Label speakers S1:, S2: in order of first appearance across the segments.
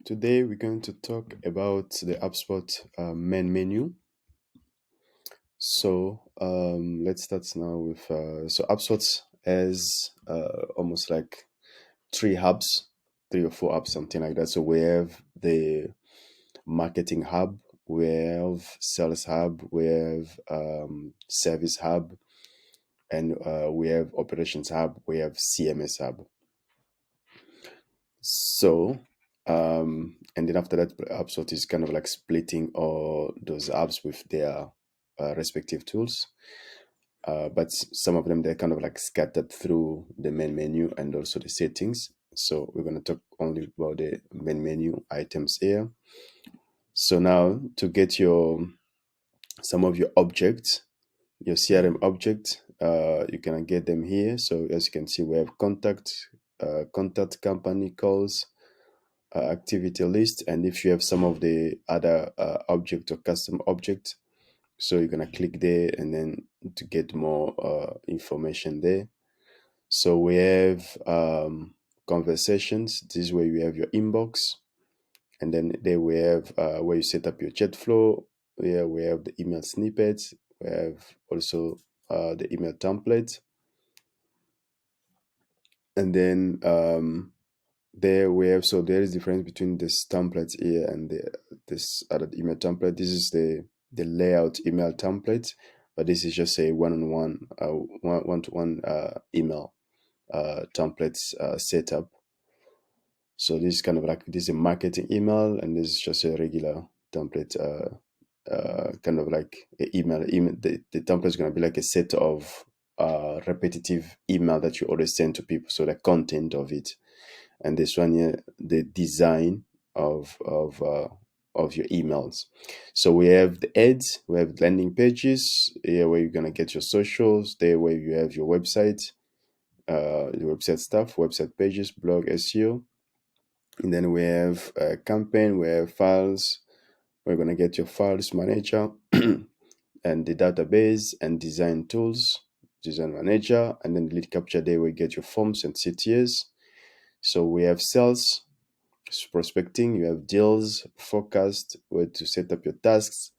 S1: Today we're going to talk about the HubSpot main menu. So let's start now with so HubSpot has almost like three or four hubs, something like that. So we have the marketing hub, we have sales hub, we have service hub, and we have operations hub, we have CMS hub. So, and then after that, HubSpot is kind of like splitting all those apps with their respective tools. But some of them, they're kind of like scattered through the main menu and also the settings. So we're going to talk only about the main menu items here. So now to get some of your objects, your CRM objects, you can get them here. So as you can see, we have contact, company calls, activity list, and if you have some of the other object or custom object, so you're gonna click there and then to get more information there. So we have conversations. This is where you have your inbox, and then there we have where you set up your chat flow. Here we have the email snippets. We have also the email template, and then there we have, so there is difference between this template here and this other email template. This is the layout email template, but this is just a one-to-one email template setup. So this is kind of like, this is a marketing email, and this is just a regular template, kind of like an email. The template is going to be like a set of repetitive email that you always send to people, so the content of it. And this one here, the design of your emails. So we have the ads, we have landing pages here where you're gonna get your socials, there where you have your website, your website stuff, website pages, blog, SEO. And then we have a campaign, we have files, we're gonna get your files manager and the database and design tools, design manager, and then lead capture, there we get your forms and CTAs. So we have sales, prospecting, you have deals, forecast, where to set up your tasks,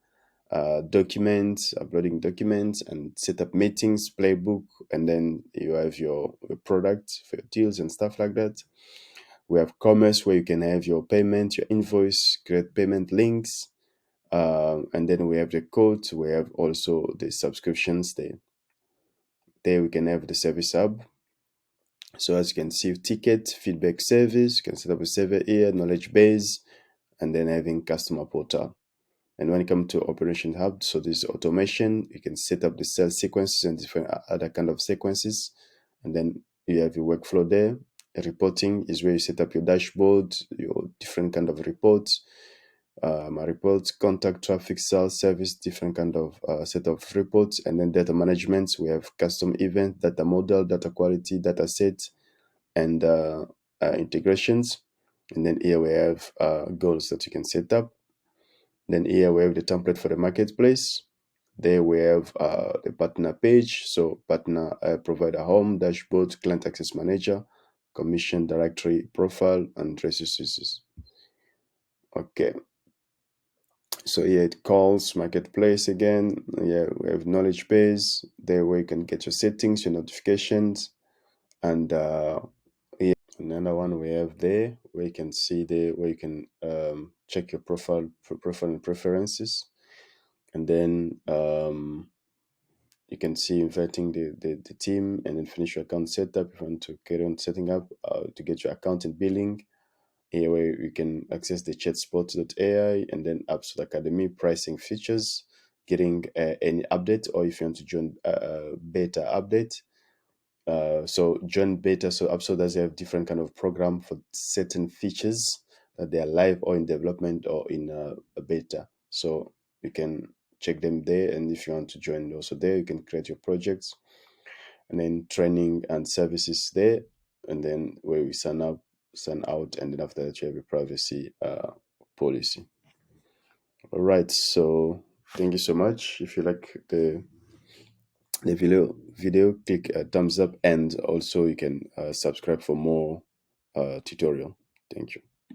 S1: documents, uploading documents, and set up meetings, playbook, and then you have your product for your deals and stuff like that. We have commerce, where you can have your payment, your invoice, create payment links, and then we have the code. We have also the subscriptions there. There we can have the service hub. So as you can see, ticket, feedback service, you can set up a server here, knowledge base, and then having customer portal. And when it comes to operation hub, so this automation, you can set up the sales sequences and different other kind of sequences. And then you have your workflow there. Reporting is where you set up your dashboard, your different kind of reports, my reports, contact, traffic, sales, service, different kind of set of reports. And then data management, we have custom event, data model, data quality, data set, and integrations. And then here we have goals that you can set up. Then here we have the template for the marketplace. There we have the partner page. So partner provider home, dashboard, client access manager, commission directory, profile, and resources. Okay. So here it calls marketplace again. Yeah, we have knowledge base. There where you can get your settings, your notifications, and here another one we have there where you can see there where you can check your profile and preferences, and then you can see inviting the team, and then finish your account setup. If you want to carry on setting up to get your account and billing. Here where you can access the chatspot.ai, and then HubSpot Academy pricing features, getting any update, or if you want to join beta update. So join beta. So HubSpot does have different kind of program for certain features that they are live or in development or in a beta. So you can check them there, and if you want to join also there, you can create your projects, and then training and services there, and then where we sign out, and then after that you have a privacy policy. All right, so thank you so much. If you like the video, click a thumbs up, and also you can subscribe for more tutorial. Thank you.